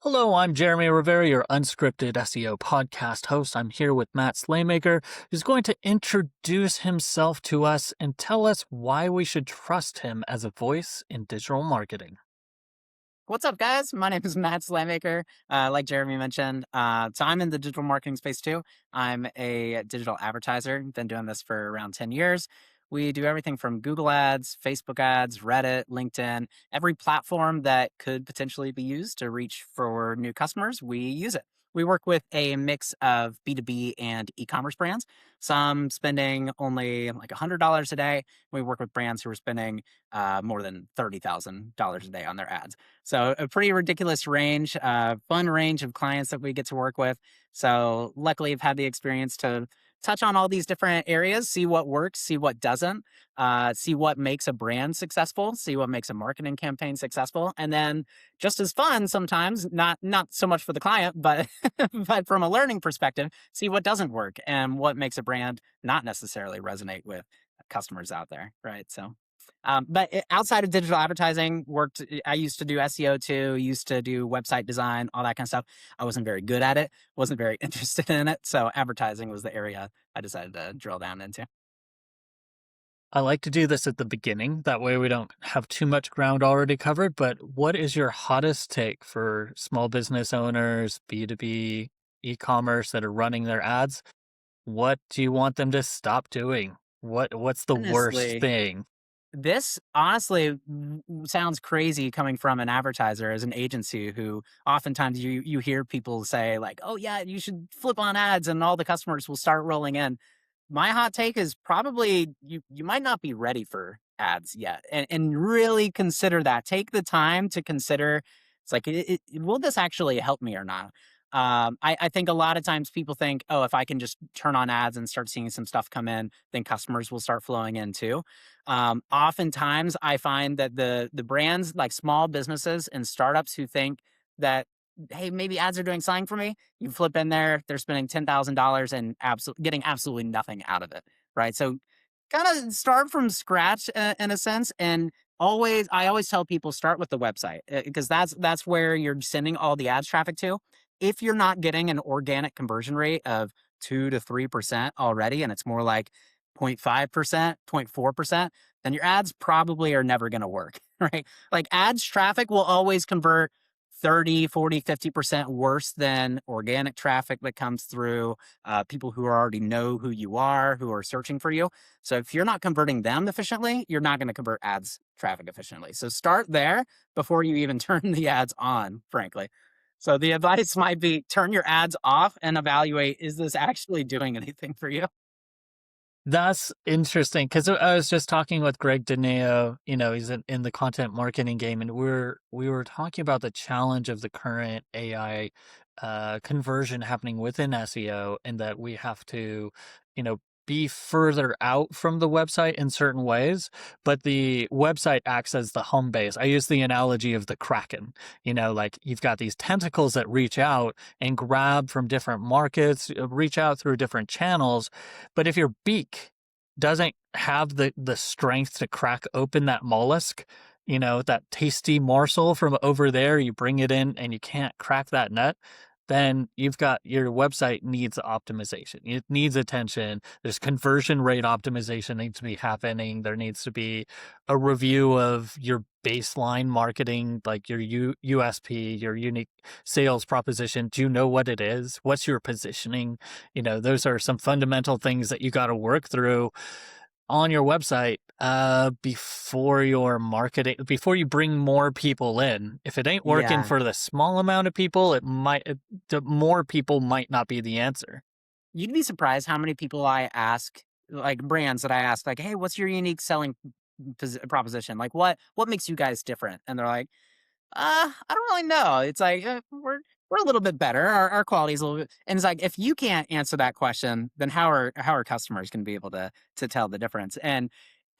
Hello, I'm Jeremy Rivera, your unscripted SEO podcast host. I'm here with Matt Slaymaker, who's going to introduce himself to us and tell us why we should trust him as a voice in digital marketing. What's up, guys? My name is Matt Slaymaker. Like Jeremy mentioned, so I'm in the digital marketing space too. I'm a digital advertiser. Been doing this for around 10 years. We do everything from Google ads, Facebook ads, Reddit, LinkedIn, every platform that could potentially be used to reach for new customers. We use it. We work with a mix of B2B and e-commerce brands, some spending only like $100 a day. We work with brands who are spending more than $30,000 a day on their ads. So a pretty ridiculous range, fun range of clients that we get to work with. So luckily, I've had the experience to touch on all these different areas, see what works, see what doesn't, see what makes a brand successful, see what makes a marketing campaign successful, and then just as fun sometimes, not so much for the client, but but from a learning perspective, see what doesn't work and what makes a brand not necessarily resonate with customers out there, right? So outside of digital advertising, I used to do SEO too, used to do website design, all that kind of stuff. I wasn't very good at it, wasn't very interested in it. So advertising was the area I decided to drill down into. I like to do this at the beginning. That way we don't have too much ground already covered. But what is your hottest take for small business owners, B2B, e-commerce that are running their ads? What do you want them to stop doing? What's the worst Honestly, thing? this honestly sounds crazy coming from an advertiser as an agency who oftentimes you hear people say like, "Oh yeah, you should flip on ads and all the customers will start rolling in." My hot take is probably you might not be ready for ads yet, and really consider that. Take the time to consider. It's like, will this actually help me or not? I think a lot of times people think, oh, if I can just turn on ads and start seeing some stuff come in, then customers will start flowing in too. Oftentimes, I find that the brands like small businesses and startups who think that, hey, maybe ads are doing something for me. You flip in there, they're spending $10,000 and getting absolutely nothing out of it, right? So, kind of start from scratch in a sense, and I always tell people start with the website because that's where you're sending all the ads traffic to. If you're not getting an organic conversion rate of 2 to 3% already, and it's more like 0.5%, 0.4%, then your ads probably are never going to work, right? Like ads traffic will always convert 30, 40, 50% worse than organic traffic that comes through people who already know who you are, who are searching for you. So if you're not converting them efficiently, you're not going to convert ads traffic efficiently. So start there before you even turn the ads on, frankly. So the advice might be turn your ads off and evaluate, is this actually doing anything for you? That's interesting because I was just talking with Greg Dineo. He's in the content marketing game, and we were talking about the challenge of the current AI conversion happening within SEO, and that we have to, be further out from the website in certain ways, but the website acts as the home base. I use the analogy of the Kraken. Like you've got these tentacles that reach out and grab from different markets, reach out through different channels, but if your beak doesn't have the strength to crack open that mollusk, that tasty morsel from over there, you bring it in and you can't crack that nut, then you've got your website needs optimization. It needs attention. There's conversion rate optimization needs to be happening. There needs to be a review of your baseline marketing, like your USP, your unique sales proposition. Do you know what it is? What's your positioning? Those are some fundamental things that you got to work through on your website before you bring more people in. If it ain't working Yeah. for the small amount of people, the more people might not be the answer. You'd be surprised how many people I ask, like brands that I ask, like, "Hey, what's your unique selling proposition? Like, what makes you guys different?" And they're like, I don't really know." It's like we're a little bit better. Our quality is a little bit, and it's like if you can't answer that question, then how are customers going to be able to tell the difference? And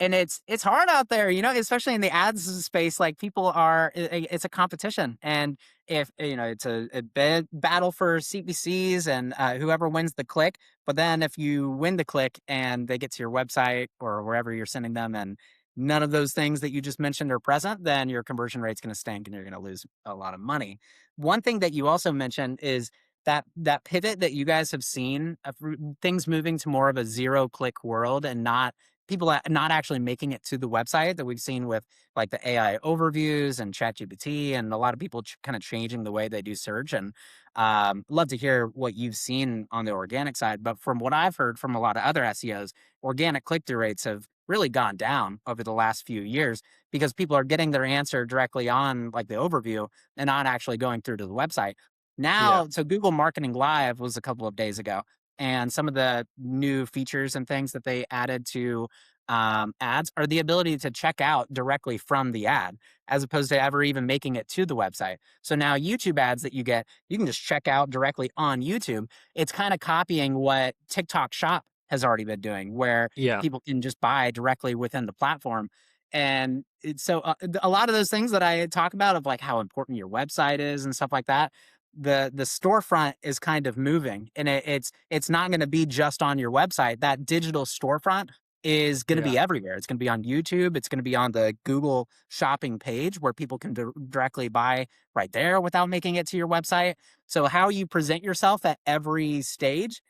it's hard out there, especially in the ads space. Like people are, it's a competition, and if it's a big battle for CPCs and whoever wins the click. But then if you win the click and they get to your website or wherever you're sending them, and none of those things that you just mentioned are present, then your conversion rate's going to stink and you're going to lose a lot of money. One thing that you also mentioned is that pivot that you guys have seen of things moving to more of a zero click world and not not actually making it to the website that we've seen with like the AI overviews and ChatGPT and a lot of people kind of changing the way they do search. And love to hear what you've seen on the organic side. But from what I've heard from a lot of other SEOs, organic click through rates have really gone down over the last few years because people are getting their answer directly on like the overview and not actually going through to the website. Yeah. Now, so Google Marketing Live was a couple of days ago, and some of the new features and things that they added to ads are the ability to check out directly from the ad, as opposed to ever even making it to the website. So now YouTube ads that you get, you can just check out directly on YouTube. It's kind of copying what TikTok Shop has already been doing, where Yeah. people can just buy directly within the platform. And a lot of those things that I talk about of like how important your website is and stuff like that, the storefront is kind of moving, and it's not going to be just on your website. That digital storefront is going to Yeah. be everywhere. It's going to be on YouTube. It's going to be on the Google shopping page where people can directly buy right there without making it to your website. So how you present yourself at every stage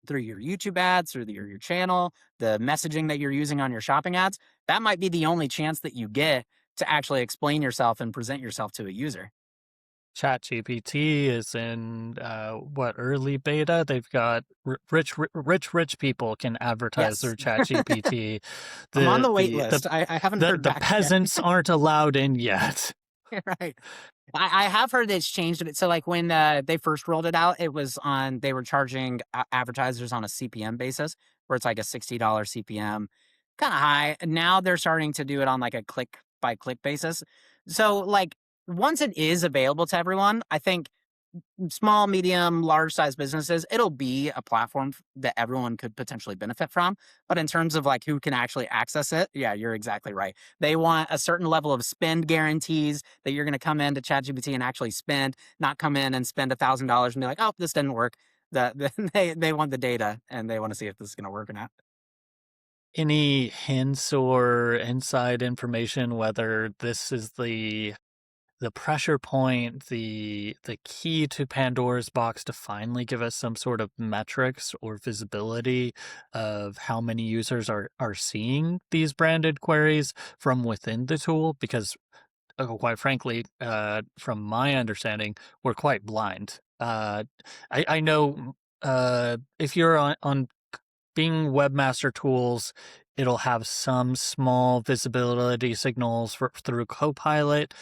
through your YouTube ads, through your channel, the messaging that you're using on your shopping ads, that might be the only chance that you get to actually explain yourself and present yourself to a user. ChatGPT is in what, early beta? They've got rich people can advertise Yes. through ChatGPT. I'm on The the wait the the list. I haven't the heard the back yet. peasants aren't allowed in yet. Right. I have heard it's changed a bit. So, like when they first rolled it out, it was on they were charging advertisers on a CPM basis, where it's like a $60 CPM, kind of high. And now they're starting to do it on like a click by click basis. So, like once it is available to everyone, I think small, medium, large size businesses, it'll be a platform that everyone could potentially benefit from. But in terms of like who can actually access it, yeah, you're exactly right. They want a certain level of spend guarantees that you're going to come into ChatGPT and actually spend, not come in and spend $1,000 and be like, oh, this didn't work. They want the data and they want to see if this is going to work or not. Any hints or inside information whether this is the pressure point, the key to Pandora's box to finally give us some sort of metrics or visibility of how many users are seeing these branded queries from within the tool? Because quite frankly, from my understanding, we're quite blind. I know if you're on Bing Webmaster Tools, it'll have some small visibility signals through Copilot,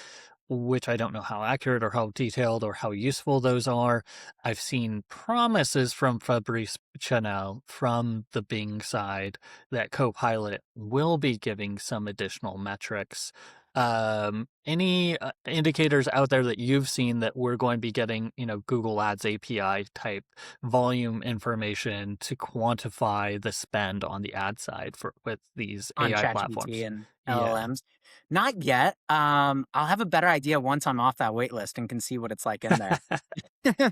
which I don't know how accurate or how detailed or how useful those are. I've seen promises from Fabrice Chanel from the Bing side that Copilot will be giving some additional metrics. Any indicators out there that you've seen that we're going to be getting, Google Ads API type volume information to quantify the spend on the ad side with these On AI ChatGPT platforms? and Yeah. LLMs? Not yet. I'll have a better idea once I'm off that wait list and can see what it's like in there.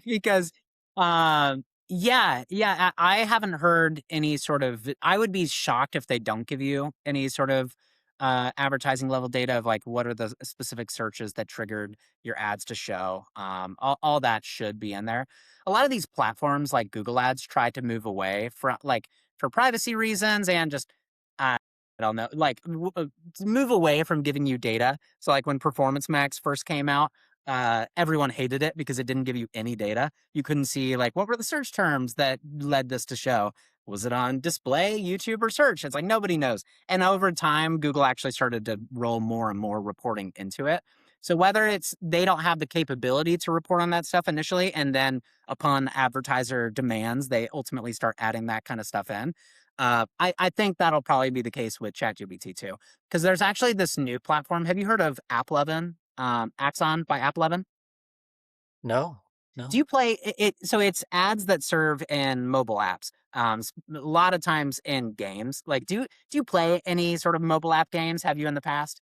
Because, yeah, I haven't heard any sort of I would be shocked if they don't give you any sort of, advertising level data of, like, what are the specific searches that triggered your ads to show. All that should be in there. A lot of these platforms, like Google Ads, try to move away from like, for privacy reasons and just, I don't know, like, to move away from giving you data. So, like, when Performance Max first came out, everyone hated it because it didn't give you any data. You couldn't see, like, what were the search terms that led this to show? Was it on display, YouTube, or search? It's like nobody knows. And over time, Google actually started to roll more and more reporting into it. So whether it's they don't have the capability to report on that stuff initially, and then upon advertiser demands, they ultimately start adding that kind of stuff in. I think that'll probably be the case with ChatGPT too, because there's actually this new platform. Have you heard of AppLovin? Axon by AppLovin? No, Do no. you play it? So it's ads that serve in mobile apps. A lot of times in games. Like, do you play any sort of mobile app games? Have you in the past?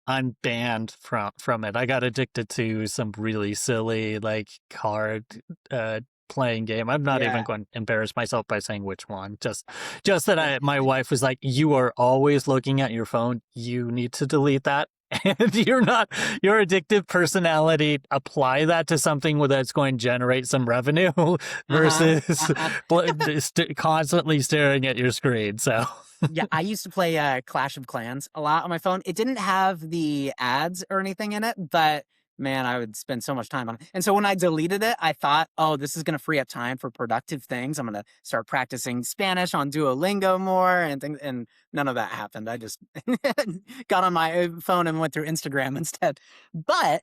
I'm banned from it. I got addicted to some really silly like card playing game. I'm not even Yeah. going to embarrass myself by saying which one. Just that my wife was like, "You are always looking at your phone. You need to delete that." And you're not your addictive personality. Apply that to something that's going to generate some revenue Uh-huh. versus Uh-huh. constantly staring at your screen. So Yeah, I used to play Clash of Clans a lot on my phone. It didn't have the ads or anything in it, but man, I would spend so much time on it. And so when I deleted it, I thought, oh, this is going to free up time for productive things. I'm going to start practicing Spanish on Duolingo more and things. And none of that happened. I just got on my phone and went through Instagram instead. But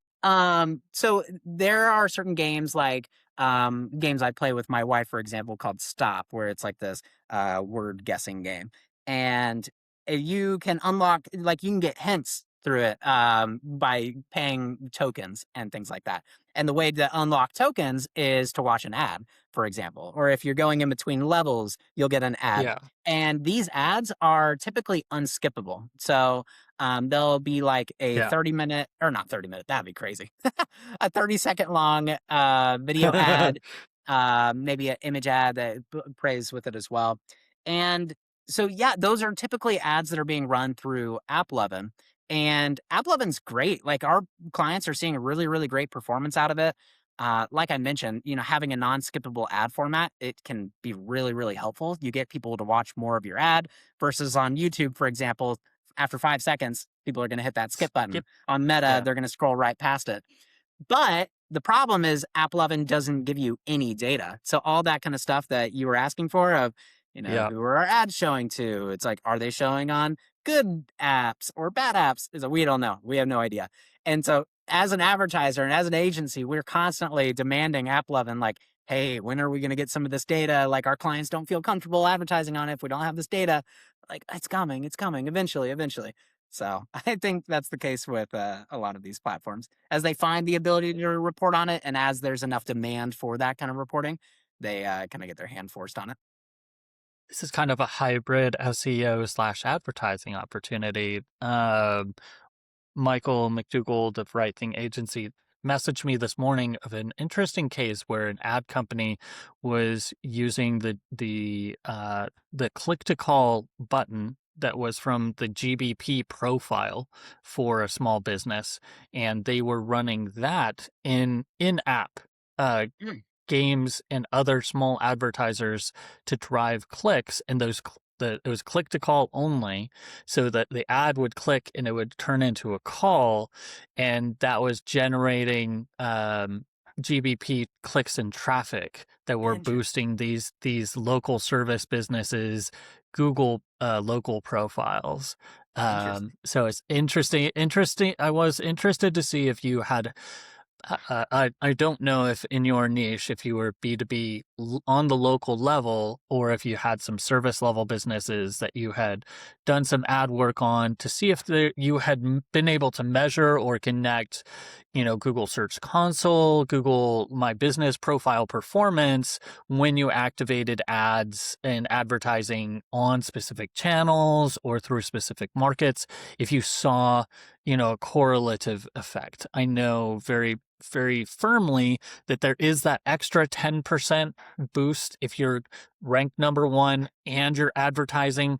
so there are certain games like games I play with my wife, for example, called Stop, where it's like this word guessing game, and you can unlock, like, you can get hints through it by paying tokens and things like that. And the way to unlock tokens is to watch an ad, for example, or if you're going in between levels, you'll get an ad. yeah, And these ads are typically unskippable. So they'll be like a yeah. 30-minute, or not 30-minute, that'd be crazy, a 30-second long video ad, maybe an image ad that prays with it as well. And so, yeah, those are typically ads that are being run through AppLovin. And AppLovin's great. Like, our clients are seeing a really, really great performance out of it. Like I mentioned, having a non-skippable ad format, it can be really, really helpful. You get people to watch more of your ad versus on YouTube, for example, after 5 seconds, people are going to hit that skip button. Skip. On Meta, Yeah. they're going to scroll right past it. But the problem is AppLovin doesn't give you any data. So all that kind of stuff that you were asking for of, Yeah. who are our ads showing to? It's like, are they showing on good apps or bad apps? Is we don't know. We have no idea. And so as an advertiser and as an agency, we're constantly demanding AppLovin, like, hey, when are we going to get some of this data? Like, our clients don't feel comfortable advertising on it if we don't have this data. Like, it's coming eventually, eventually. So I think that's the case with a lot of these platforms. As they find the ability to report on it, and as there's enough demand for that kind of reporting, they kind of get their hand forced on it. This is kind of a hybrid SEO slash advertising opportunity. Michael McDougald of Right Thing Agency messaged me this morning of an interesting case where an ad company was using the click to call button that was from the GBP profile for a small business, and they were running that in app uh, Mm, games and other small advertisers to drive clicks, and it was click to call only, so that the ad would click and it would turn into a call, and that was generating GBP clicks and traffic that were interesting. boosting these local service businesses Google local profiles. Interesting. So it's interesting. I was interested to see if you had I don't know if in your niche, if you were B2B on the local level, or if you had some service level businesses that you had done some ad work on to see if you had been able to measure or connect, Google Search Console, Google My Business profile performance when you activated ads and advertising on specific channels or through specific markets, if you saw, a correlative effect. I know very, very firmly that there is that extra 10% boost if you're ranked number one and you're advertising.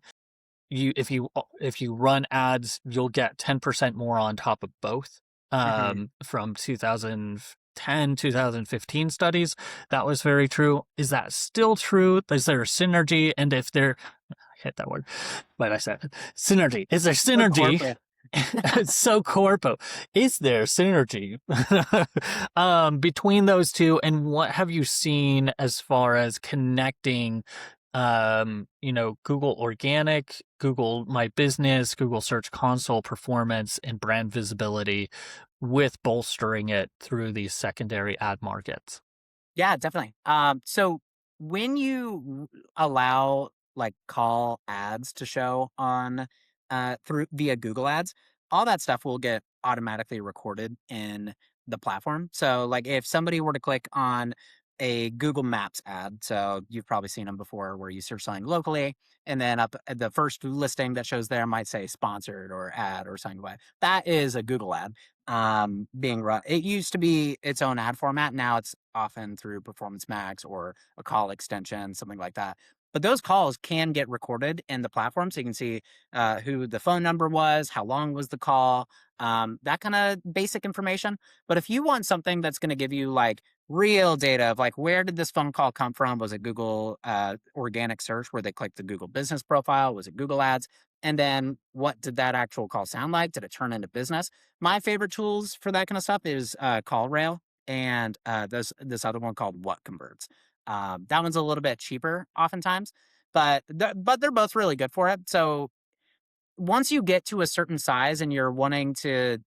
If you run ads, you'll get 10% more on top of both. Hmm. From 2010, 2015 studies, that was very true. Is that still true? Is there a synergy? And if there, I hit that word, but I said it. Synergy. Is there So synergy? corporate. It's so corpo. Is there synergy between those two, and what have you seen as far as connecting, Google Organic, Google My Business, Google Search Console performance, and brand visibility with bolstering it through these secondary ad markets? Yeah, definitely. So when you allow, like, call ads to show on through via Google Ads, all that stuff will get automatically recorded in the platform. So, like, if somebody were to click on a Google Maps ad. So you've probably seen them before where you search something locally and then up at the first listing that shows there might say sponsored or ad or something like that. That is a Google ad being run. It used to be its own ad format. Now it's often through Performance Max or a call extension, something like that. But those calls can get recorded in the platform. So you can see who the phone number was, how long was the call, that kind of basic information. But if you want something that's going to give you like real data of like where did this phone call come from? Was it Google organic search where they clicked the Google business profile? Was it Google ads? And then what did that actual call sound like? Did it turn into business? My favorite tools for that kind of stuff is CallRail and this other one called What Converts. That one's a little bit cheaper oftentimes, but but they're both really good for it. So once you get to a certain size and you're wanting to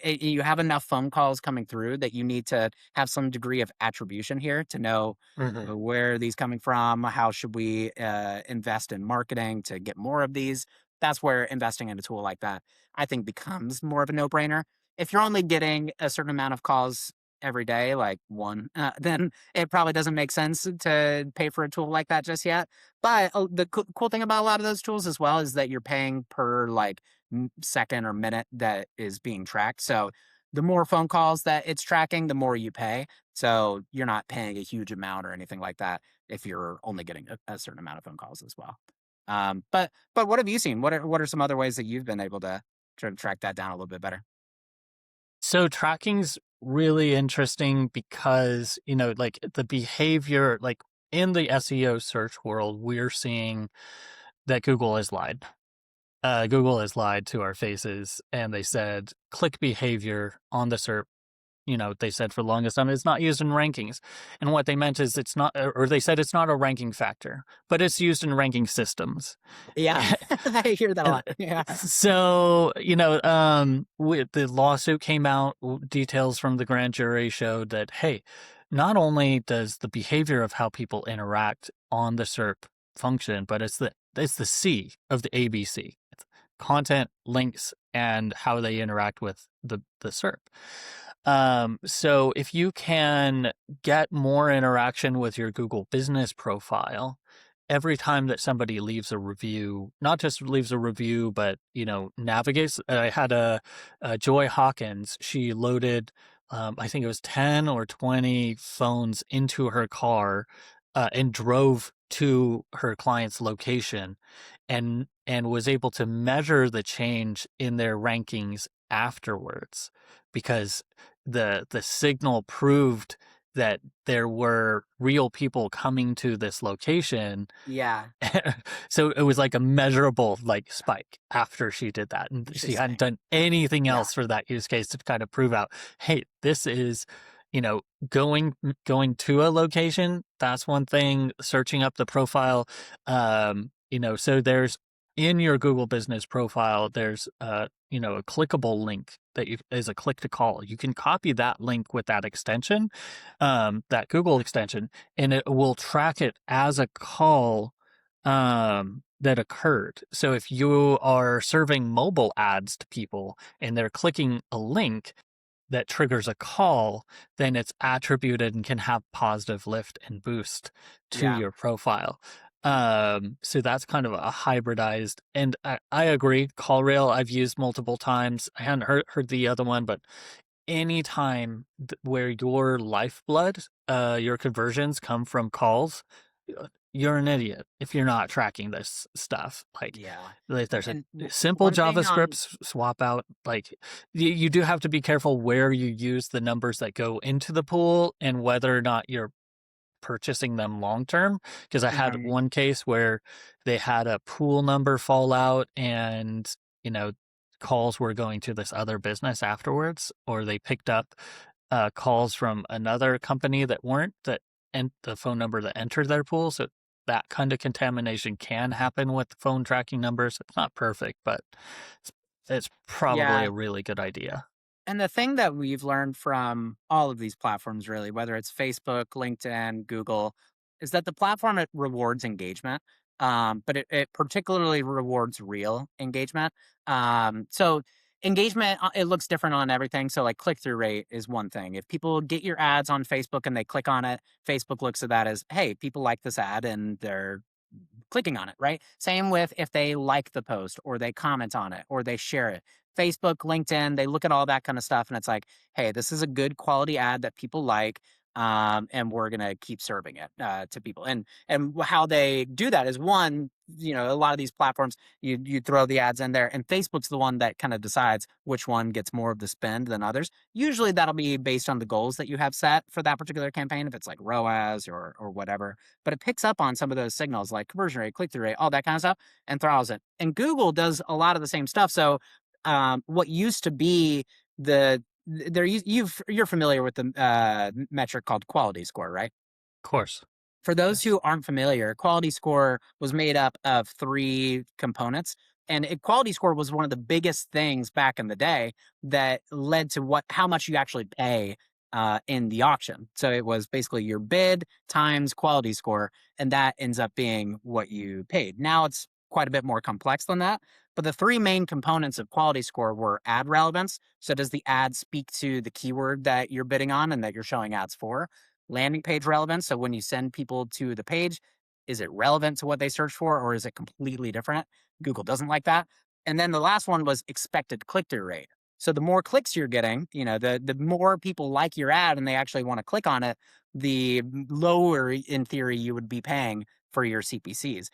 you have enough phone calls coming through that you need to have some degree of attribution here to know Mhm. where are these coming from, how should we invest in marketing to get more of these. That's where investing in a tool like that I think becomes more of a no-brainer. If you're only getting a certain amount of calls every day, like one, then it probably doesn't make sense to pay for a tool like that just yet. But the cool thing about a lot of those tools as well is that you're paying per like second or minute that is being tracked. So the more phone calls that it's tracking, the more you pay. So you're not paying a huge amount or anything like that if you're only getting a certain amount of phone calls as well. But what have you seen? What are some other ways that you've been able to try to track that down a little bit better? So tracking's really interesting because, like the behavior, like in the SEO search world, we're seeing that Google has lied. Google has lied to our faces, and they said click behavior on the SERP. They said for the longest time it's not used in rankings, and what they meant is it's not, or they said it's not a ranking factor, but it's used in ranking systems. Yeah, I hear that a And lot. Yeah, so, with the lawsuit came out, details from the grand jury showed that, hey, not only does the behavior of how people interact on the SERP function, but it's the C of the ABC. It's content, links, and how they interact with the SERP. So if you can get more interaction with your Google business profile, every time that somebody leaves a review, not just leaves a review, but navigates. I had a Joy Hawkins. She loaded, I think it was 10 or 20 phones into her car, and drove to her client's location, and was able to measure the change in their rankings afterwards, because the signal proved that there were real people coming to this location. yeah, So it was like a measurable like spike after she did that, and she hadn't interesting. done anything Yeah, else for that use case to kind of prove out, hey, this is, you know going to a location. That's one thing. Searching up the profile, so there's, in your Google business profile, there's a clickable link that is a click to call. You can copy that link with that extension, that Google extension, and it will track it as a call that occurred. So if you are serving mobile ads to people and they're clicking a link that triggers a call, then it's attributed and can have positive lift and boost to yeah, your profile. So that's kind of a hybridized, and I agree. CallRail I've used multiple times. I hadn't heard the other one, but anytime where your lifeblood, your conversions come from calls, you're an idiot if you're not tracking this stuff. yeah. Like there's a And simple one thing JavaScript on swap out. Like you do have to be careful where you use the numbers that go into the pool and whether or not you're purchasing them long term, because I had mhm, one case where they had a pool number fall out, and you know calls were going to this other business afterwards, or they picked up calls from another company that weren't that, and the phone number that entered their pool. So that kind of contamination can happen with phone tracking numbers. It's not perfect, but it's, it's probably yeah. a really good idea. And the thing that we've learned from all of these platforms, really, whether it's Facebook, LinkedIn, Google, is that the platform it rewards engagement, but it particularly rewards real engagement. So engagement, it looks different on everything. So like click through rate is one thing. If people get your ads on Facebook and they click on it, Facebook looks at that as, hey, people like this ad and they're clicking on it, right? Same with if they like the post or they comment on it or they share it. Facebook, LinkedIn, they look at all that kind of stuff and it's like, hey, this is a good quality ad that people like. And we're gonna keep serving it to people. And how they do that is one, a lot of these platforms, you throw the ads in there, and Facebook's the one that kind of decides which one gets more of the spend than others. Usually that'll be based on the goals that you have set for that particular campaign, if it's like ROAS or whatever. But it picks up on some of those signals like conversion rate, click through rate, all that kind of stuff, and throws it. And Google does a lot of the same stuff. So what used to be the you're familiar with the metric called quality score, right? Of course. For those Yes. who aren't familiar, quality score was made up of three components. And quality score was one of the biggest things back in the day that led to how much you actually pay in the auction. So it was basically your bid times quality score, and that ends up being what you paid. Now it's quite a bit more complex than that. But the three main components of quality score were ad relevance. So does the ad speak to the keyword that you're bidding on and that you're showing ads for? Landing page relevance. So when you send people to the page, is it relevant to what they search for or is it completely different? Google doesn't like that. And then the last one was expected click through rate. So the more clicks you're getting, the more people like your ad and they actually want to click on it, the lower in theory you would be paying for your CPCs.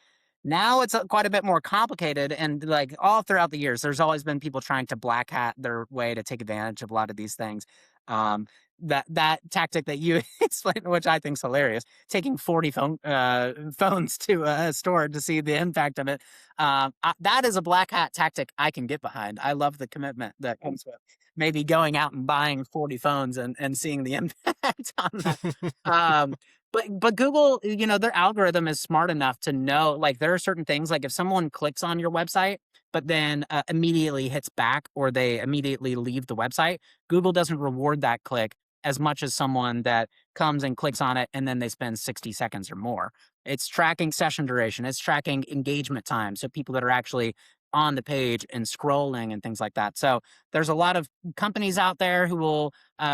Now it's quite a bit more complicated, and like all throughout the years, there's always been people trying to black hat their way to take advantage of a lot of these things. Um, that tactic that you explained, which I think is hilarious, taking 40 phones to a store to see the impact of it. That is a black hat tactic I can get behind. I love the commitment that comes with maybe going out and buying 40 phones and seeing the impact on that. Um, but Google, their algorithm is smart enough to know, like, there are certain things, like if someone clicks on your website, but then immediately hits back or they immediately leave the website, Google doesn't reward that click as much as someone that comes and clicks on it and then they spend 60 seconds or more. It's tracking session duration, it's tracking engagement time. So people that are actually on the page and scrolling and things like that. So there's a lot of companies out there who will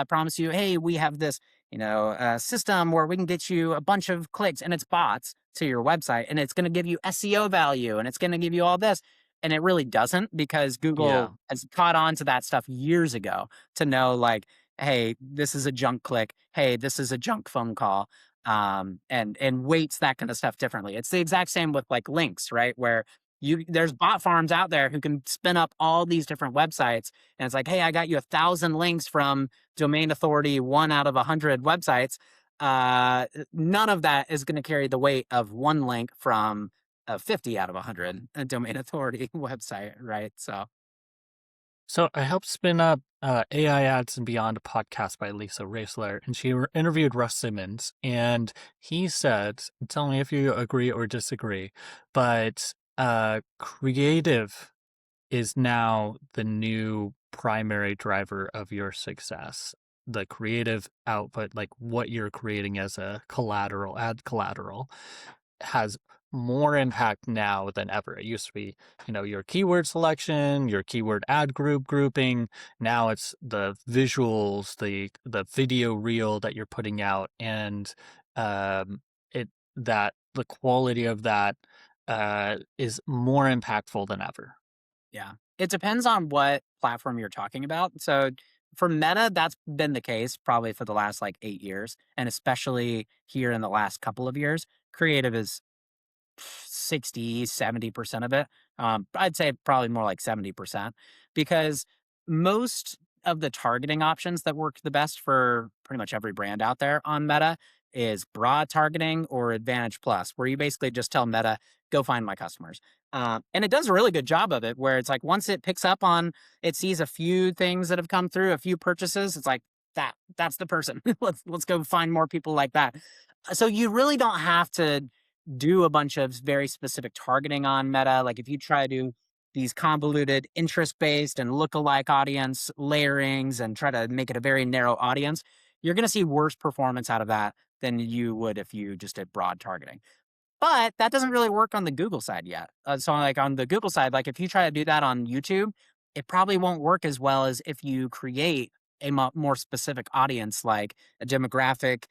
promise you, hey, we have this system where we can get you a bunch of clicks, and it's bots to your website, and it's going to give you SEO value, and it's going to give you all this. And it really doesn't, because Yeah. Google has caught on to that stuff years ago to know, like, hey, this is a junk click. Hey, this is a junk phone call. And weights that kind of stuff differently. It's the exact same with like links, right? Where there's bot farms out there who can spin up all these different websites, and it's like, hey, I got you 1,000 links from domain authority 1 out of 100 websites. None of that is going to carry the weight of one link from a 50 out of 100 domain authority website, right? So So I helped spin up AI Ads and Beyond, a podcast by Lisa Raisler, and she interviewed Russ Simmons, and he said, tell me if you agree or disagree, but creative is now the new primary driver of your success. The creative output, like what you're creating as a collateral, ad collateral, has more impact now than ever. It used to be, your keyword selection, your keyword ad group grouping. Now it's the visuals, the video reel that you're putting out, and it that the quality of that is more impactful than ever. yeah, it depends on what platform you're talking about. So for Meta, that's been the case probably for the last like 8 years, and especially here in the last couple of years, creative is 60-70% of it. I'd say probably more like 70%, because most of the targeting options that work the best for pretty much every brand out there on Meta is broad targeting or Advantage Plus, where you basically just tell Meta, go find my customers. And it does a really good job of it, where it's like once it picks up on, it sees a few things that have come through, a few purchases, it's like, that's the person. Let's go find more people like that. So you really don't have to do a bunch of very specific targeting on Meta. Like if you try to do these convoluted interest-based and lookalike audience layerings and try to make it a very narrow audience, you're going to see worse performance out of that than you would if you just did broad targeting. But that doesn't really work on the Google side yet. So like on the Google side, like if you try to do that on YouTube, it probably won't work as well as if you create a more specific audience, like a demographic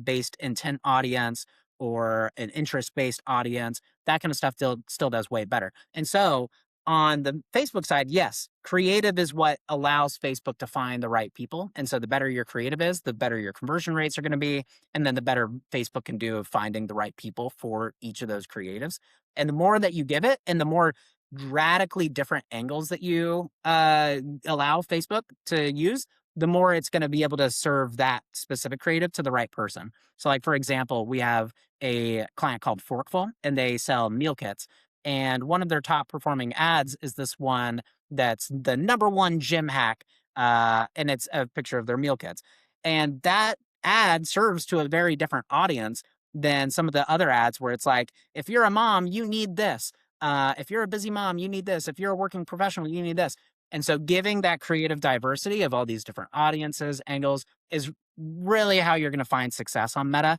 based intent audience or an interest based audience. That kind of stuff still does way better. And so on the Facebook side, yes, creative is what allows Facebook to find the right people. And so the better your creative is, the better your conversion rates are going to be. And then the better Facebook can do of finding the right people for each of those creatives. And the more that you give it and the more radically different angles that you allow Facebook to use, the more it's going to be able to serve that specific creative to the right person. So, like for example, we have a client called Forkful, and they sell meal kits. And one of their top performing ads is this one that's the number one gym hack, and it's a picture of their meal kits. And that ad serves to a very different audience than some of the other ads where it's like, if you're a mom, you need this. If you're a busy mom, you need this. If you're a working professional, you need this. And so giving that creative diversity of all these different audiences, angles is really how you're going to find success on Meta,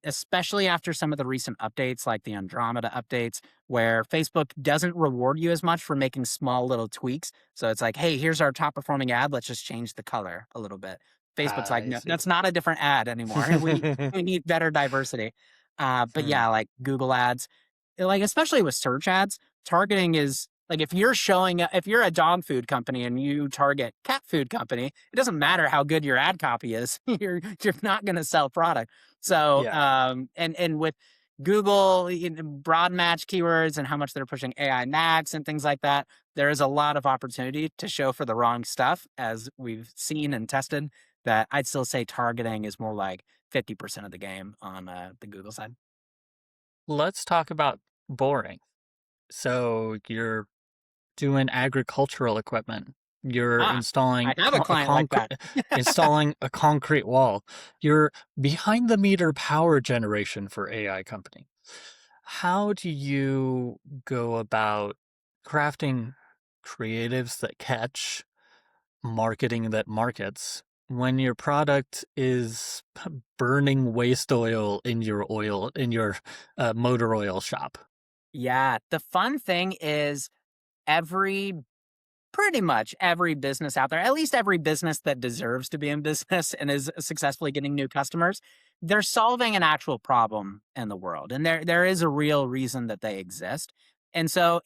especially after some of the recent updates like the Andromeda updates, where Facebook doesn't reward you as much for making small little tweaks. So it's like, hey, here's our top performing ad. Let's just change the color a little bit. Facebook's like, I no, see. that's not a different ad anymore. We need better diversity. But Hmm. yeah, like Google ads, like especially with search ads, targeting is like if you're showing if you're a dog food company and you target cat food company, it doesn't matter how good your ad copy is. You're not going to sell product. So Yeah. and with Google broad match keywords and how much they're pushing AI max and things like that, there is a lot of opportunity to show for the wrong stuff, as we've seen and tested. That I'd still say targeting is more like 50% of the game on the Google side. Let's talk about boring. So you're doing agricultural equipment. You're Ah, I installing have a client like that. installing a concrete wall. You're behind the meter power generation for AI company. How do you go about crafting creatives that catch, marketing that markets, when your product is burning waste oil in your motor oil shop? Yeah, the fun thing is every pretty much every business out there, at least every business that deserves to be in business and is successfully getting new customers, they're solving an actual problem in the world. And there is a real reason that they exist. And so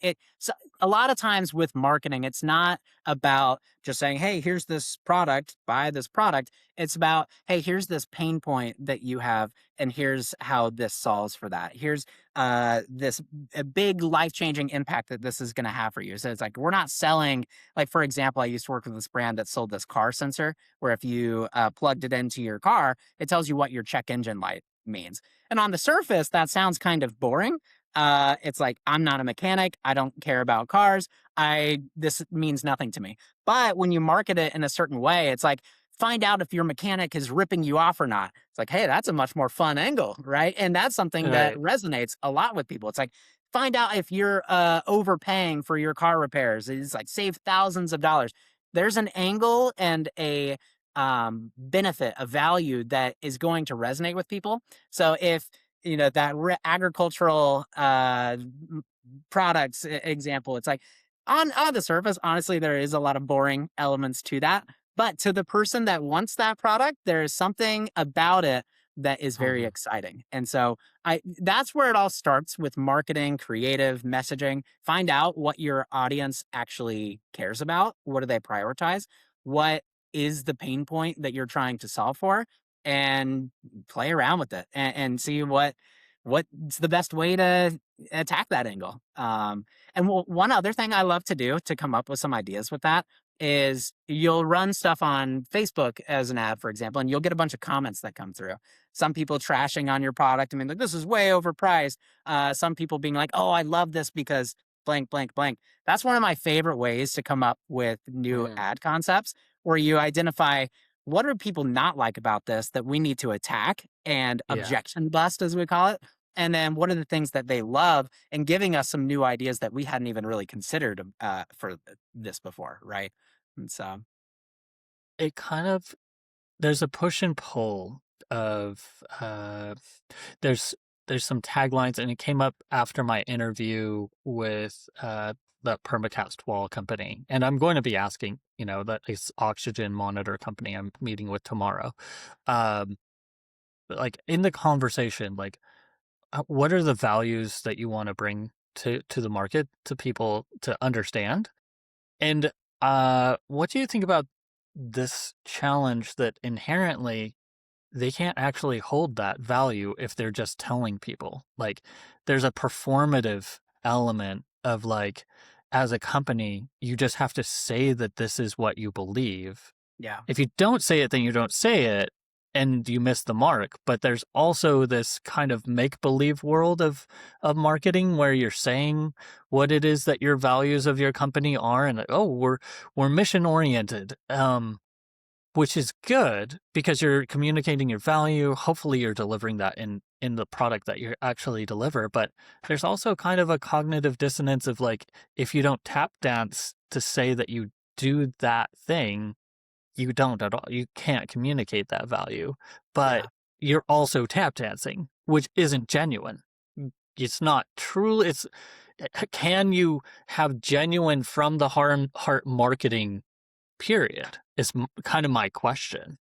a lot of times with marketing, it's not about just saying, hey, here's this product, buy this product. It's about, hey, here's this pain point that you have, and here's how this solves for that. Here's this a big life-changing impact that this is going to have for you. So it's like we're not selling, like for example, I used to work with this brand that sold this car sensor where if you plugged it into your car, it tells you what your check engine light means. And on the surface, that sounds kind of boring. It's like I'm not a mechanic. I don't care about cars. I This means nothing to me. But when you market it in a certain way, it's like find out if your mechanic is ripping you off or not. It's like, hey, that's a much more fun angle, right? And that's something that Right. resonates a lot with people. It's like find out if you're overpaying for your car repairs. It's like save thousands of dollars. There's an angle and a benefit, a value that is going to resonate with people. So if that agricultural products example, it's like on the surface, honestly, there is a lot of boring elements to that. But to the person that wants that product, there is something about it that is very Mhm. exciting. And so I that's where it all starts with marketing, creative, messaging. Find out what your audience actually cares about. What do they prioritize? What is the pain point that you're trying to solve for? And play around with it and see what's the best way to attack that angle. And one other thing I love to do to come up with some ideas with that is you'll run stuff on Facebook as an ad, for example, and you'll get a bunch of comments that come through. Some people trashing on your product. I mean, like, this is way overpriced. Some people being like, oh, I love this because blank, blank, blank. That's one of my favorite ways to come up with new Mm, ad concepts where you identify what do people not like about this that we need to attack and yeah. objection bust, as we call it. And then what are the things that they love and giving us some new ideas that we hadn't even really considered for this before, right? And so, It kind of there's a push and pull of there's there's some taglines, and it came up after my interview with that permacast wall company, and I'm going to be asking, that this oxygen monitor company I'm meeting with tomorrow. Um, but, like, in the conversation, like, what are the values that you want to bring to the market to people to understand? And what do you think about this challenge that inherently they can't actually hold that value if they're just telling people? Like, there's a performative element of, like, as a company, you just have to say that this is what you believe. Yeah. If you don't say it, then you don't say it and you miss the mark. But there's also this kind of make believe world of marketing where you're saying what it is that your values of your company are, and, like, oh, we're mission oriented. Which is good because you're communicating your value. Hopefully, you're delivering that in the product that you actually deliver. But there's also kind of a cognitive dissonance of, like, if you don't tap dance to say that you do that thing, you don't at all. You can't communicate that value, but Yeah. you're also tap dancing, which isn't genuine. It's not true. Can you have genuine from the heart marketing? Period. Is kind of my question.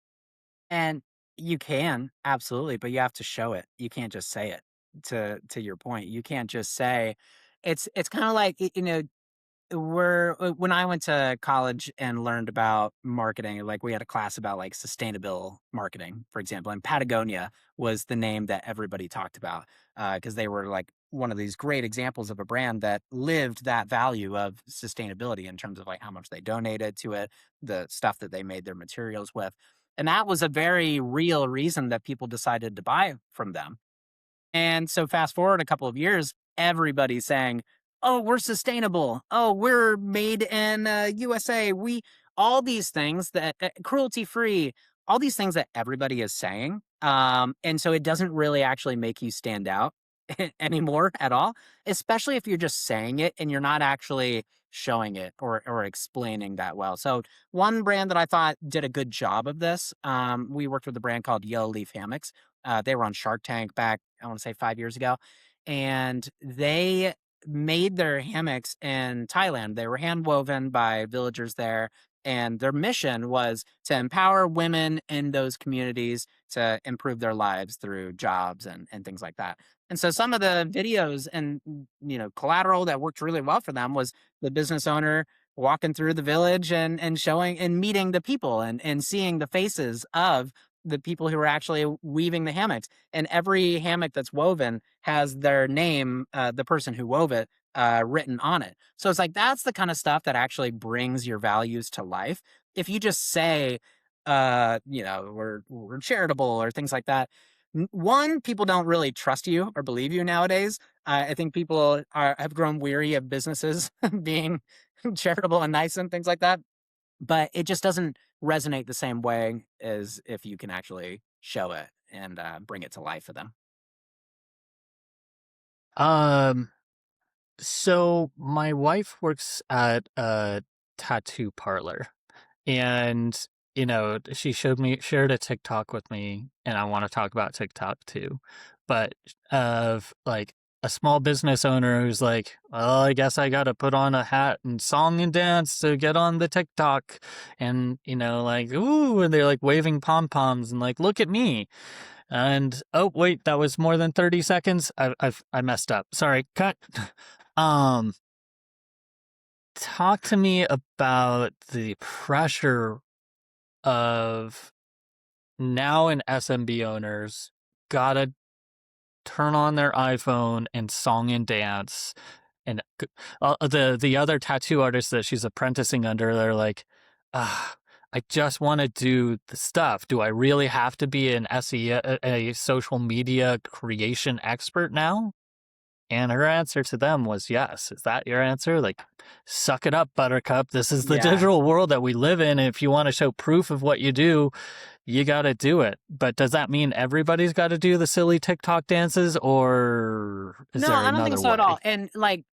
And you can, absolutely, but you have to show it. You can't just say it. To your point, you can't just say it's kind of like when I went to college and learned about marketing, like we had a class about like sustainable marketing, for example, and Patagonia was the name that everybody talked about because they were like one of these great examples of a brand that lived that value of sustainability in terms of like how much they donated to it, the stuff that they made their materials with. And that was a very real reason that people decided to buy from them. And so fast forward a couple of years, everybody's saying, "Oh, we're sustainable. Oh, we're made in USA. We all these things that cruelty free, all these things that everybody is saying." And so it doesn't really actually make you stand out anymore at all, especially if you're just saying it and you're not actually showing it or explaining that well. So one brand that I thought did a good job of this, we worked with a brand called Yellow Leaf Hammocks. They were on Shark Tank back, I want to say 5 years ago, and they made their hammocks in Thailand. They were hand woven by villagers there. And their mission was to empower women in those communities to improve their lives through jobs and things like that. And so some of the videos and collateral that worked really well for them was the business owner walking through the village and showing and meeting the people and seeing the faces of the people who are actually weaving the hammocks. And every hammock that's woven has their name, the person who wove it, written on it. So it's like that's the kind of stuff that actually brings your values to life. If you just say, we're charitable or things like that. One, people don't really trust you or believe you nowadays. I think people have grown weary of businesses being charitable and nice and things like that. But it just doesn't resonate the same way as if you can actually show it and bring it to life for them. Um, so my wife works at a tattoo parlor, and she shared a TikTok with me, and I want to talk about TikTok too, but of, like, a small business owner who's like, well, I guess I gotta put on a hat and song and dance to get on the TikTok, and like, ooh, and they're like waving pom poms and like, look at me. And oh wait, that was more than 30 seconds. I messed up. Sorry, cut. um Talk to me about the pressure of now an SMB owners gotta turn on their iPhone and song and dance. And the other tattoo artists that she's apprenticing under, they're like, ah, I just want to do the stuff. Do I really have to be an SEO, a social media creation expert now? And her answer to them was yes. Is that your answer? Like, suck it up, Buttercup. This is the Yeah. digital world that we live in. If you want to show proof of what you do, you got to do it. But does that mean everybody's got to do the silly TikTok dances, or is No, there I don't think another so at all. way? And like,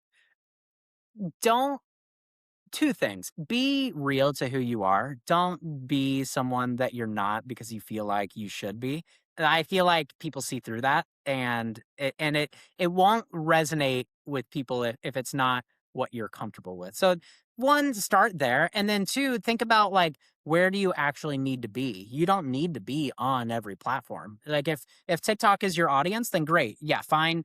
don't two things. Be real to who you are. Don't be someone that you're not because you feel like you should be. And I feel like people see through that and it won't resonate with people if it's not what you're comfortable with. So one, start there, and then two, think about like where do you actually need to be? You don't need to be on every platform. Like if TikTok is your audience, then great. Yeah, fine.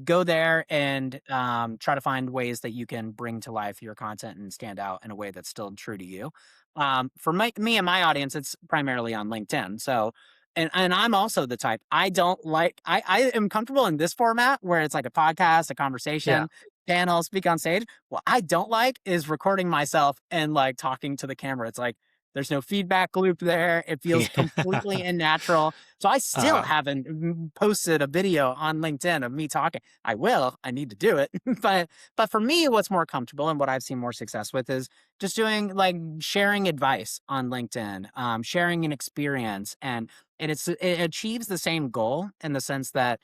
Go there and try to find ways that you can bring to life your content and stand out in a way that's still true to you. For me and my audience, it's primarily on LinkedIn. So and I'm also the type I don't like I am comfortable in this format where it's like a podcast, a Yeah. conversation, panel, speak on stage. What I don't like is recording myself and like talking to the camera. It's like there's no feedback loop there. It feels Yeah. completely unnatural. So I still uh, haven't posted a video on LinkedIn of me talking. I will. I need to do it. But for me, what's more comfortable and what I've seen more success with is just doing like sharing advice on LinkedIn, sharing an experience, and it achieves the same goal in the sense that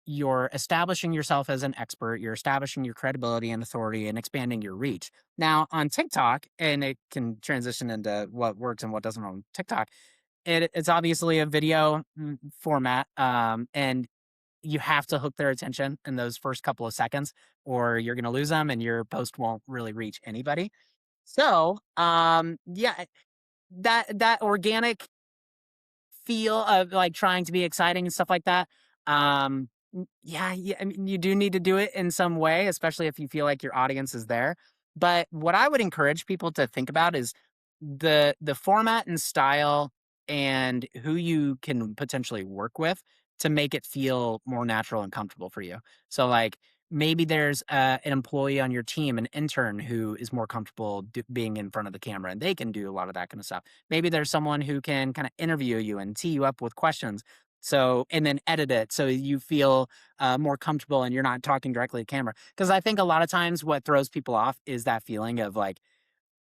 you're establishing yourself as an expert, you're establishing your credibility and authority and expanding your reach. Now on TikTok, and it can transition into what works and what doesn't on TikTok, it's obviously a video format, and you have to hook their attention in those first couple of seconds, or you're going to lose them, and your post won't really reach anybody. So, yeah, that organic feel of like trying to be exciting and stuff like that. Yeah, I mean, you do need to do it in some way, especially if you feel like your audience is there. But what I would encourage people to think about is the format and style and who you can potentially work with to make it feel more natural and comfortable for you. So like maybe there's an employee on your team, an intern who is more comfortable being in front of the camera and they can do a lot of that kind of stuff. Maybe there's someone who can kind of interview you and tee you up with questions. So, and then edit it so you feel more comfortable and you're not talking directly to camera. Because I think a lot of times what throws people off is that feeling of like,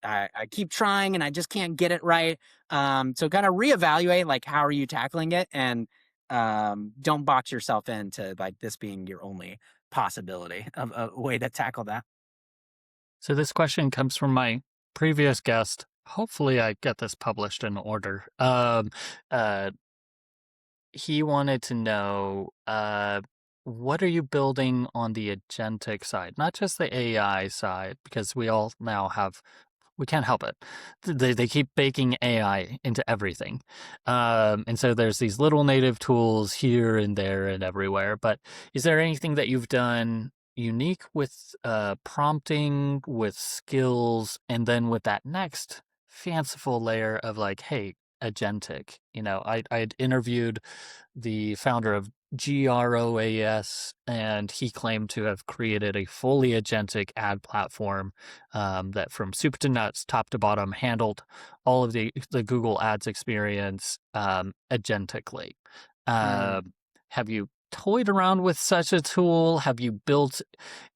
I keep trying and I just can't get it right. So kind of reevaluate like how are you tackling it, and don't box yourself into like this being your only possibility of a way to tackle that. so this question comes from my previous guest. Hopefully, I get this published in order. Uh, he wanted to know, what are you building on the agentic side, not just the AI side, because we all now have, we can't help it. They keep baking AI into everything. And so there's these little native tools here and there and everywhere. But is there anything that you've done unique with prompting, with skills, and then with that next fanciful layer of like, hey, agentic? I had interviewed the founder of GROAS, and he claimed to have created a fully agentic ad platform that, from soup to nuts, top to bottom, handled all of the Google Ads experience agentically. Mm. Uh, have you toyed around with such a tool? Have you built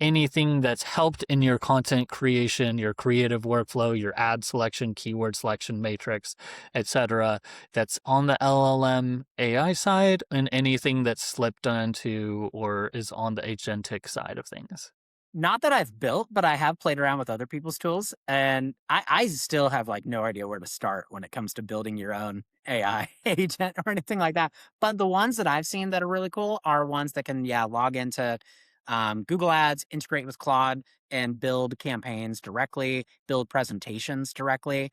anything that's helped in your content creation, your creative workflow, your ad selection, keyword selection matrix, etc., that's on the LLM AI side, and anything that's slipped onto or is on the agentic side of things? Not that I've built, but I have played around with other people's tools, and I still have like no idea where to start when it comes to building your own AI agent or anything like that. But the ones that I've seen that are really cool are ones that can, yeah, log into Google Ads, integrate with Claude, and build campaigns directly, build presentations directly.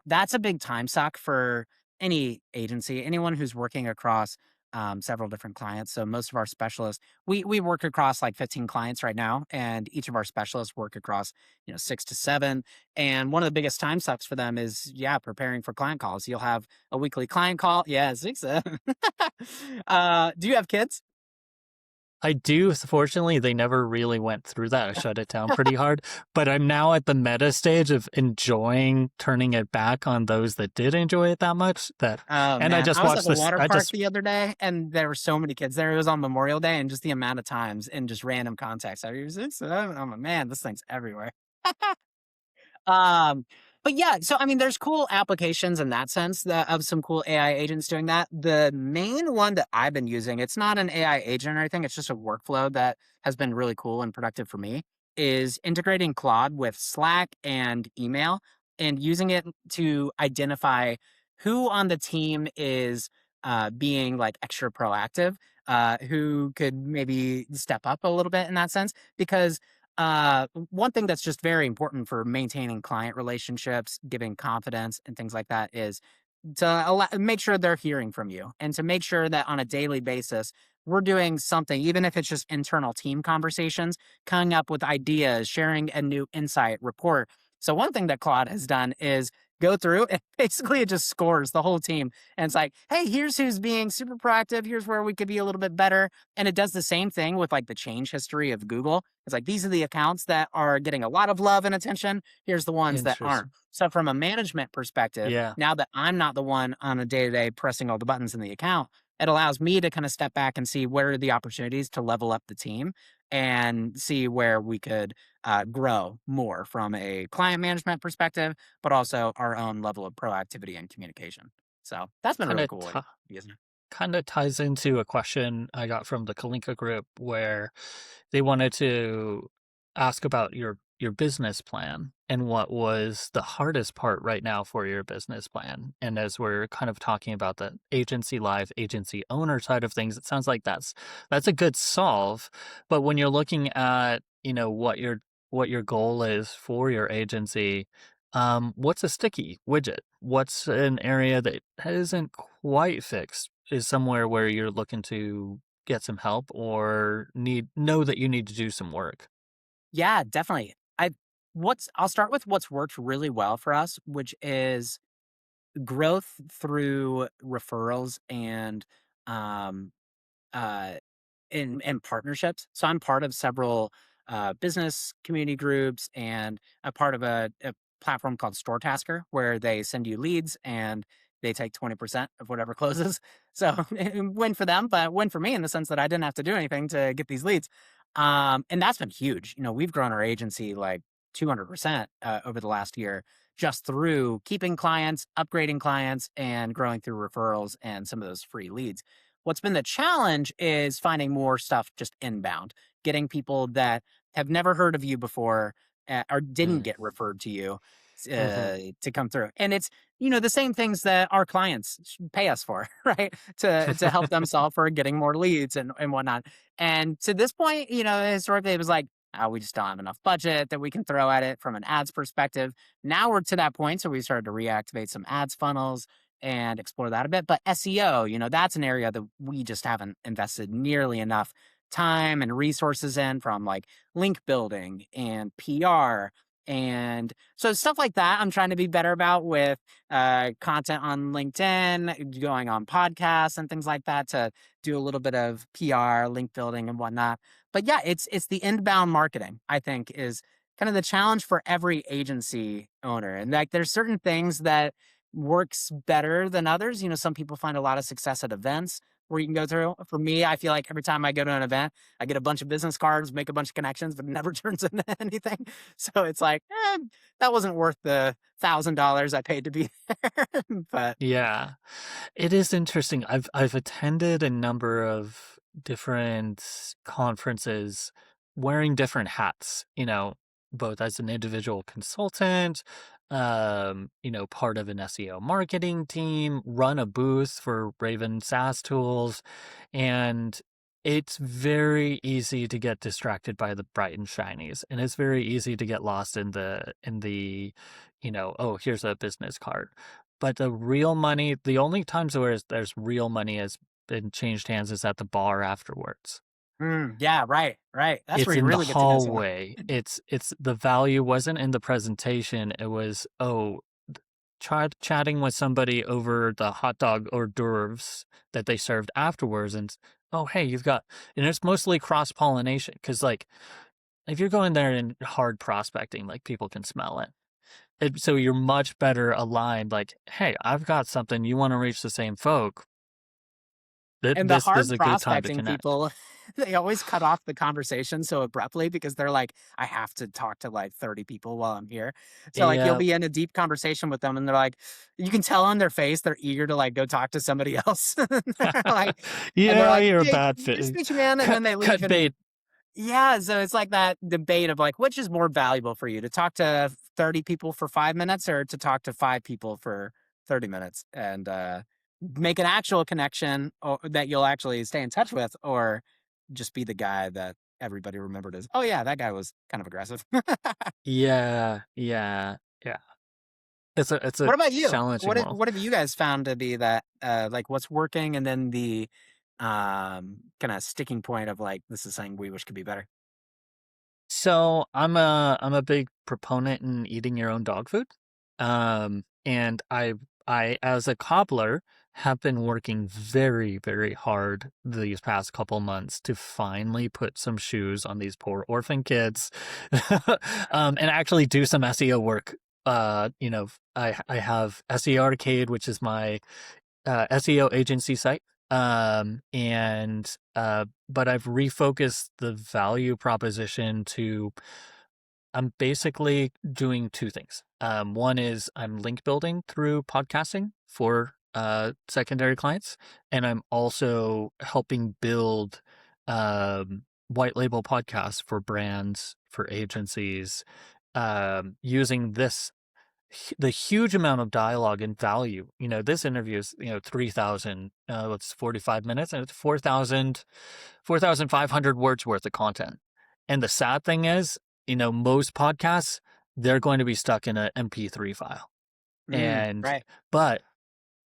That's a big time suck for any agency, anyone who's working across several different clients. So most of our specialists, we work across like 15 clients right now, and each of our specialists work across 6 to 7. And one of the biggest time sucks for them is, yeah, preparing for client calls. You'll have a weekly client call. Yeah, 6 7. Do you have kids? I do. Fortunately, they never really went through that. I shut it down pretty hard. But I'm now at the meta stage of enjoying turning it back on those that did enjoy it that much. Oh And I man, just I was at watched the this. water I park just the other day, and there were so many kids there. It was on Memorial Day, and just the amount of times in just random context. I was, I'm like, man, this thing's everywhere. Um, but yeah, so I mean, there's cool applications in that sense of some cool AI agents doing that. The main one that I've been using, it's not an AI agent or anything, it's just a workflow that has been really cool and productive for me, is integrating Claude with Slack and email and using it to identify who on the team is being like extra proactive, who could maybe step up a little bit in that sense. Because One thing that's just very important for maintaining client relationships, giving confidence, and things like that is to make sure they're hearing from you and to make sure that on a daily basis, we're doing something, even if it's just internal team conversations, coming up with ideas, sharing a new insight report. So, one thing that Claude has done is go through and basically it just scores the whole team. And it's like, hey, here's who's being super proactive. Here's where we could be a little bit better. And it does the same thing with like the change history of Google. It's like, these are the accounts that are getting a lot of love and attention. Here's the ones that aren't. Interesting. So, from a management perspective, Yeah. now that I'm not the one on a day to day pressing all the buttons in the account, it allows me to kind of step back and see where are the opportunities to level up the team and see where we could grow more from a client management perspective, but also our own level of proactivity and communication. So that's been a Kind really of cool way to use it. kind of ties into a question I got from the Kalinka group where they wanted to ask about your business plan and what was the hardest part right now for your business plan. And as we're kind of talking about the agency live agency owner side of things, it sounds like that's a good solve. But when you're looking at, what your goal is for your agency, what's a sticky widget? What's an area that isn't quite fixed? Is somewhere where you're looking to get some help or know that you need to do some work? Yeah, definitely. I'll start with what's worked really well for us, which is growth through referrals and um uh and partnerships. So I'm part of several business community groups and a part of a platform called Store Tasker where they send you leads and they take 20% of whatever closes. So win for them, but win for me in the sense that I didn't have to do anything to get these leads. And that's been huge. We've grown our agency like 200% over the last year just through keeping clients, upgrading clients, and growing through referrals and some of those free leads. What's been the challenge is finding more stuff just inbound, getting people that have never heard of you before or didn't Mm. get referred to you Mhm. to come through. And it's the same things that our clients pay us for, right? To help them solve for getting more leads and whatnot. And to this point, historically it was like, oh, we just don't have enough budget that we can throw at it from an ads perspective. Now we're to that point, so we started to reactivate some ads funnels and explore that a bit. But SEO, that's an area that we just haven't invested nearly enough time and resources in from like link building and PR. And so stuff like that, I'm trying to be better about with content on LinkedIn, going on podcasts and things like that to do a little bit of PR, link building and whatnot. But yeah, it's the inbound marketing, I think, is kind of the challenge for every agency owner. And like there's certain things that works better than others. Some people find a lot of success at events where you can go through. For me, I feel like every time I go to an event, I get a bunch of business cards, make a bunch of connections, but it never turns into anything. So it's like, that wasn't worth the $1,000 I paid to be there. But Yeah. It is interesting. I've attended a number of different conferences wearing different hats, both as an individual consultant, part of an SEO marketing team, run a booth for Raven SaaS tools, and it's very easy to get distracted by the bright and shinies, and it's very easy to get lost in the oh, here's a business card. But the real money, the only times where there's real money has been changed hands is at the bar afterwards. yeah, right, right. That's where It's you in the really get to know someone. hallway. It's the value wasn't in the presentation. It was, chatting with somebody over the hot dog hors d'oeuvres that they served afterwards, and oh, hey, and it's mostly cross pollination because like if you're going there and hard prospecting, like people can smell it. So you're much better aligned. Like, hey, I've got something. You want to reach the same folk. And the This is hard a good time to prospecting connect. people, they always cut off the conversation so abruptly because they're like, I have to talk to like 30 people while I'm here. So like you'll Yeah, be in a deep conversation with them and they're like, you can tell on their face they're eager to like go talk to somebody else. They're like, and they're yeah, like, you're a hey, bad nice to fit. meet you, man. And Cut, then they leave cut and bait. yeah, so it's like that debate of like, which is more valuable for you to talk to 30 people for 5 minutes or to talk to five people for 30 minutes and make an actual connection that you'll actually stay in touch with, or just be the guy that everybody remembered as, oh yeah, that guy was kind of aggressive. Yeah, yeah, yeah. It's a What about you? challenging world. What have you guys found to be that like what's working, and then the kind of sticking point of like this is something we wish could be better? So I'm a big proponent in eating your own dog food. And I as a cobbler have been working very, very hard these past couple months to finally put some shoes on these poor orphan kids, and actually do some SEO work. I have SEO Arcade, which is my SEO agency site. But I've refocused the value proposition to I'm basically doing two things. One is I'm link building through podcasting for secondary clients, and I'm also helping build white label podcasts for brands, for agencies, using the huge amount of dialogue and value. This interview is 3,000, it's 45 minutes, and it's 4,500 words worth of content. And the sad thing is, most podcasts, they're going to be stuck in an MP3 file. And Right. but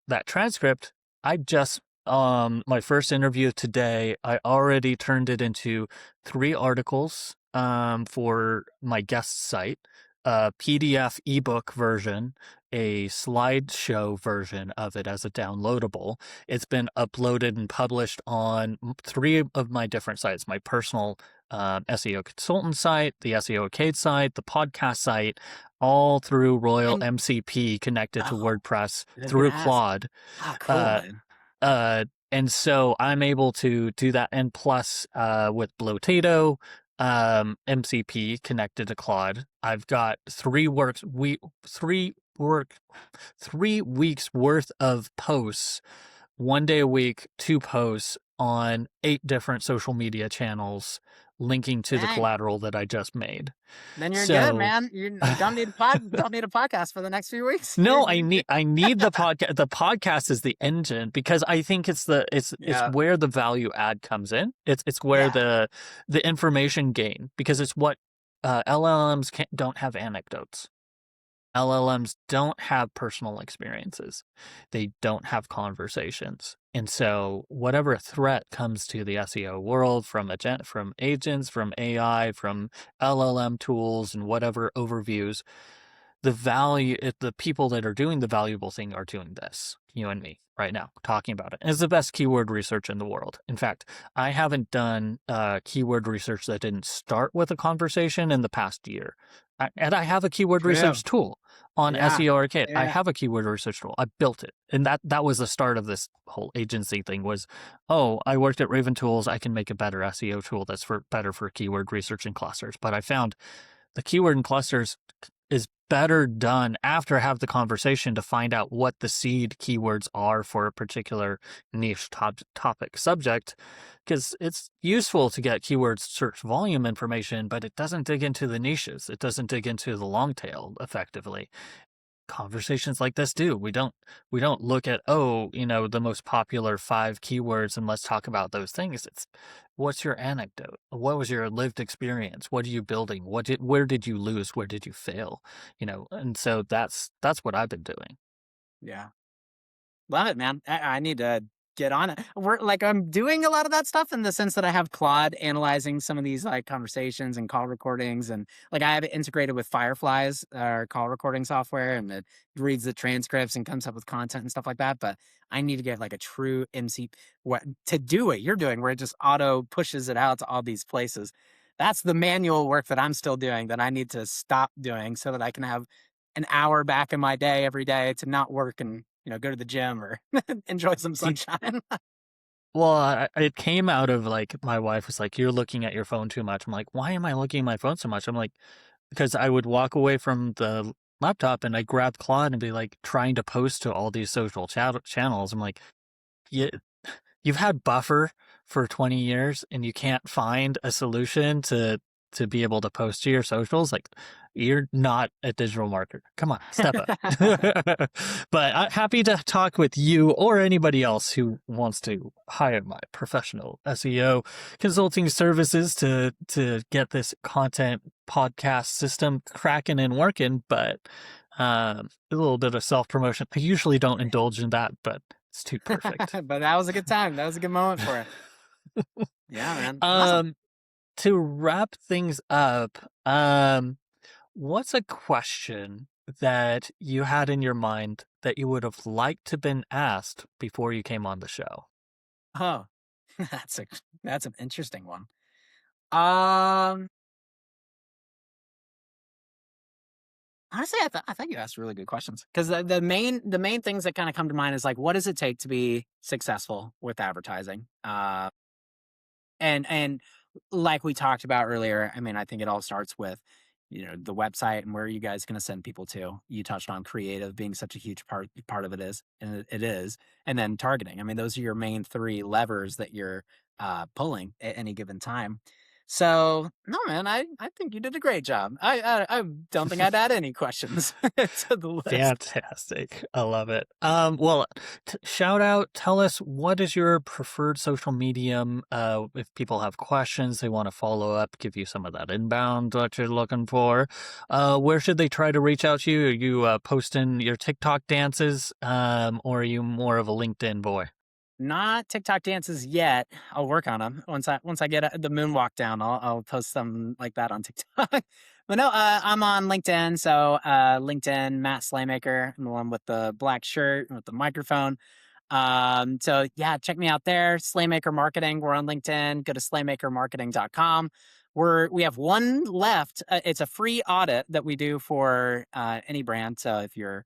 that transcript, I just my first interview today, I already turned it into 3 articles for my guest site, a PDF ebook version, a slideshow version of it as a downloadable. It's been uploaded and published on 3 of my different sites: my personal SEO consultant site, the SEO Arcade site, the podcast site, all through Royal And MCP connected to oh, WordPress I was gonna through ask. Claude. Oh, cool, Uh, man. and so I'm able to do that. And plus, with Blotato, MCP connected to Claude, I've got 3 weeks worth of posts, 1 day a week, 2 posts on 8 different social media channels linking to the Dang. collateral that I just made. Then you're good, So man. You don't need a podcast for the next few weeks. no, I need the podcast. The podcast is the engine, because I think it's Yeah. where the value add comes in. It's where Yeah. the information gain, because it's what LLMs don't have anecdotes. LLMs don't have personal experiences. They don't have conversations. And so whatever threat comes to the SEO world from agents, from AI, from LLM tools, and whatever overviews, the people that are doing the valuable thing are doing this, you and me right now talking about it. And it's the best keyword research in the world. In fact, I haven't done keyword research that didn't start with a conversation in the past year. And I have a keyword True. research tool on Yeah. SEO Arcade. I Yeah. have a keyword research tool. I built it. And that was the start of this whole agency thing was, oh, I worked at Raven Tools. I can make a better SEO tool that's better for keyword research and clusters. But I found the keyword and clusters is better done after I have the conversation to find out what the seed keywords are for a particular niche topic subject, because it's useful to get keyword search volume information, but it doesn't dig into the niches. It doesn't dig into the long tail effectively. Conversations like this do. We don't look at, the most popular 5 keywords and let's talk about those things. It's what's your anecdote? What was your lived experience? What are you building? Where did you lose? Where did you fail? And so that's what I've been doing. Yeah. Love it, man. I need to get on it. I'm doing a lot of that stuff in the sense that I have Claude analyzing some of these like conversations and call recordings, and like I have it integrated with Fireflies, our call recording software, and it reads the transcripts and comes up with content and stuff like that. But I need to get like a true MC to do what you're doing, where it just auto pushes it out to all these places. That's the manual work that I'm still doing that I need to stop doing so that I can have an hour back in my day every day to not work and go to the gym or enjoy some sunshine. Well, it came out of like my wife was like, "You're looking at your phone too much." I'm like, "Why am I looking at my phone so much?" I'm like, because I would walk away from the laptop and I grab Claude and be like trying to post to all these social channels. I'm like, yeah, you've had Buffer for 20 years and you can't find a solution to to be able to post to your socials, like, you're not a digital marketer. Come on, step up. But I'm happy to talk with you or anybody else who wants to hire my professional SEO consulting services to get this content podcast system cracking and working. But a little bit of self promotion. I usually don't indulge in that, but it's too perfect. But that was a good time. That was a good moment for it. Yeah, man. Awesome. um, to wrap things up, what's a question that you had in your mind that you would have liked to been asked before you came on the show? Oh, that's a that's an interesting one. Um, Honestly, I thought you asked really good questions because the main things that kind of come to mind is like, what does it take to be successful with advertising? And like we talked about earlier, I mean, I think it all starts with, the website and where you guys going to send people to. You touched on creative being such a huge part of it is, and it is, and then targeting. I mean, those are your main three levers that you're pulling at any given time. So no, man, I think you did a great job. I don't think I'd add any questions to the list. Fantastic. I love it. Well, shout out, tell us what is your preferred social medium. If people have questions, they want to follow up, give you some of that inbound that you're looking for. Where should they try to reach out to you? Are you posting your TikTok dances, or are you more of a LinkedIn boy? Not TikTok dances yet. I'll work on them once I get the moonwalk down. I'll post something like that on TikTok. But no, I'm on LinkedIn. So LinkedIn, Matt Slaymaker, I'm the one with the black shirt with the microphone. So yeah, check me out there. Slaymaker Marketing. We're on LinkedIn. Go to slaymakermarketing.com. We have one left. It's a free audit that we do for any brand. So if you're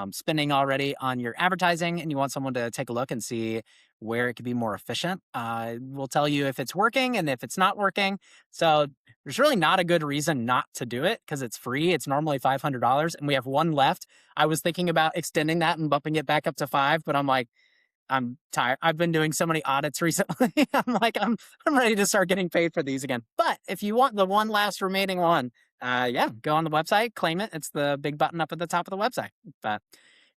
spending already on your advertising and you want someone to take a look and see where it could be more efficient, we'll tell you if it's working and if it's not working. So there's really not a good reason not to do it because it's free. It's normally $500 and we have one left. I was thinking about extending that and bumping it back up to 5, but I'm like, I'm tired. I've been doing so many audits recently. I'm ready to start getting paid for these again. But if you want the one last remaining one, yeah, go on the website, claim it. It's the big button up at the top of the website. But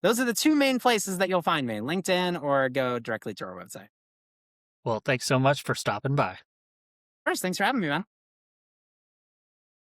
those are the two main places that you'll find me: LinkedIn or go directly to our website. Well, thanks so much for stopping by. First, thanks for having me, man.